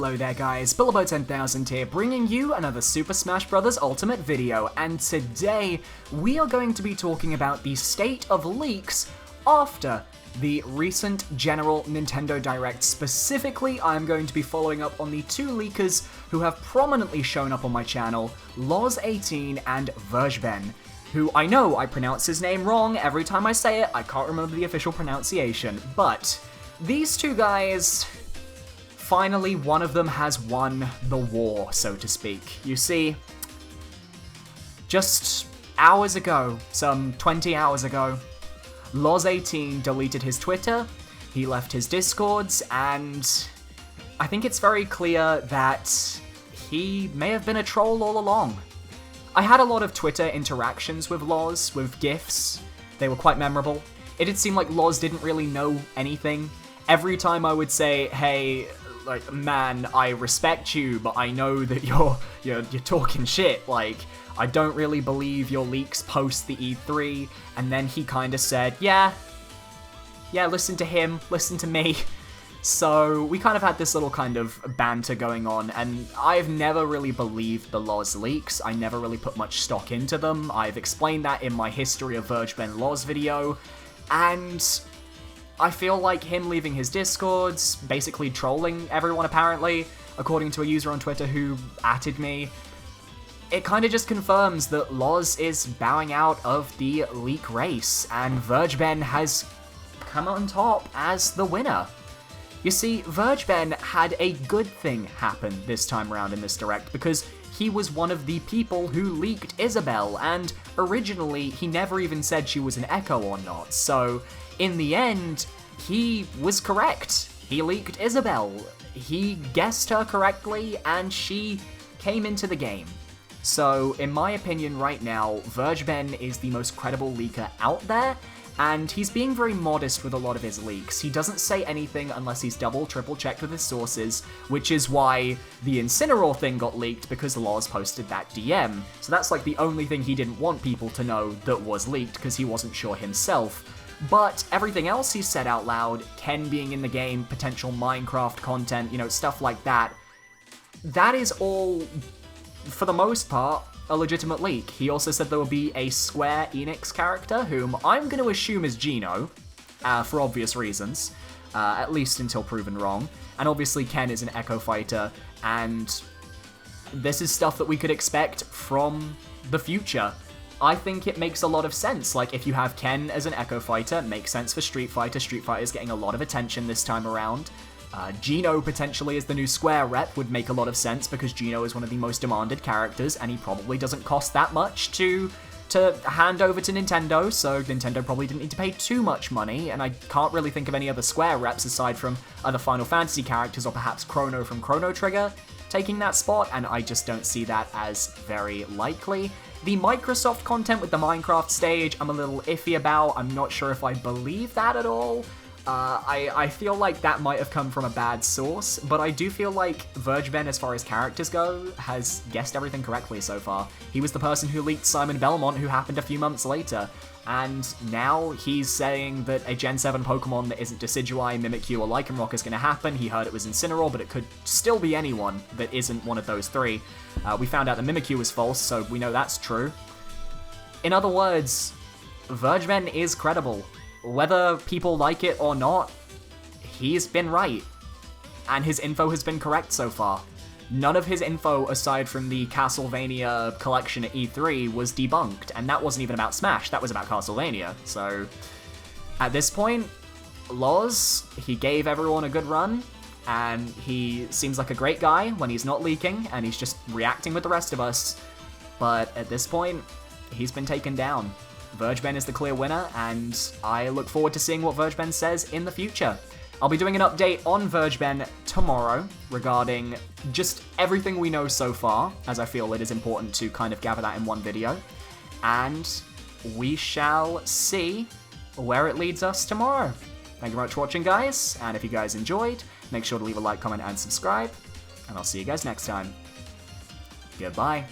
Hello there guys, Bilbo10000 here, bringing you another Super Smash Bros. Ultimate video, and today we are going to be talking about the state of leaks after the recent General Nintendo Direct. Specifically, I'm going to be following up on the two leakers who have prominently shown up on my channel, Loz18 and Vergeben, who I know I pronounce his name wrong every time I say it. I can't remember the official pronunciation, but these two guys, finally one of them has won the war, so to speak. You see, just hours ago, some 20 hours ago, Loz18 deleted his Twitter, he left his Discords, and I think it's very clear that he may have been a troll all along. I had a lot of Twitter interactions with Loz, with GIFs. They were quite memorable. It did seem like Loz didn't really know anything. Every time I would say, hey, like, man, I respect you, but I know that you're talking shit, like, I don't really believe your leaks post the E3, and then he kind of said, yeah, listen to him, listen to me. So we kind of had this little kind of banter going on, and I've never really believed the Loz leaks. I never really put much stock into them. I've explained that in my History of Vergeben Loz video, and I feel like him leaving his Discords, basically trolling everyone apparently, according to a user on Twitter who atted me, it kind of just confirms that Loz is bowing out of the leak race, and Vergeben has come on top as the winner. You see, Vergeben had a good thing happen this time around in this Direct, because he was one of the people who leaked Isabelle, and originally he never even said she was an Echo or not, so in the end, he was correct. He leaked Isabelle. He guessed her correctly, and she came into the game. So, in my opinion right now, Vergeben is the most credible leaker out there, and he's being very modest with a lot of his leaks. He doesn't say anything unless he's double, triple checked with his sources, which is why the Incineroar thing got leaked, because Loz posted that DM. So that's like the only thing he didn't want people to know that was leaked, because he wasn't sure himself. But everything else he said out loud, Ken being in the game, potential Minecraft content, you know, stuff like that, that is all, for the most part, a legitimate leak. He also said there will be a Square Enix character, whom I'm going to assume is Geno, for obvious reasons, at least until proven wrong. And obviously Ken is an Echo Fighter, and this is stuff that we could expect from the future. I think it makes a lot of sense. Like, if you have Ken as an Echo Fighter, it makes sense for Street Fighter. Street Fighter is getting a lot of attention this time around. Geno potentially as the new Square rep would make a lot of sense, because Geno is one of the most demanded characters, and he probably doesn't cost that much to hand over to Nintendo, so Nintendo probably didn't need to pay too much money, and I can't really think of any other Square reps aside from other Final Fantasy characters, or perhaps Chrono from Chrono Trigger taking that spot, and I just don't see that as very likely. The Microsoft content with the Minecraft stage, I'm a little iffy about. I'm not sure if I believe that at all. I feel like that might have come from a bad source, but I do feel like Vergeben, as far as characters go, has guessed everything correctly so far. He was the person who leaked Simon Belmont, who happened a few months later, and now he's saying that a Gen 7 Pokemon that isn't Decidueye, Mimikyu, or Lycanroc is going to happen. He heard it was Incineroar, but it could still be anyone that isn't one of those three. We found out that Mimikyu was false, so we know that's true. In other words, Vergeben is credible. Whether people like it or not, he's been right. And his info has been correct so far. None of his info, aside from the Castlevania collection at E3, was debunked. And that wasn't even about Smash, that was about Castlevania. So, at this point, Loz, he gave everyone a good run. And he seems like a great guy when he's not leaking, and he's just reacting with the rest of us. But at this point, he's been taken down. Vergeben is the clear winner, and I look forward to seeing what Vergeben says in the future. I'll be doing an update on Vergeben tomorrow regarding just everything we know so far, as I feel it is important to kind of gather that in one video. And we shall see where it leads us tomorrow. Thank you very much for watching, guys, and if you guys enjoyed, make sure to leave a like, comment, and subscribe, and I'll see you guys next time. Goodbye.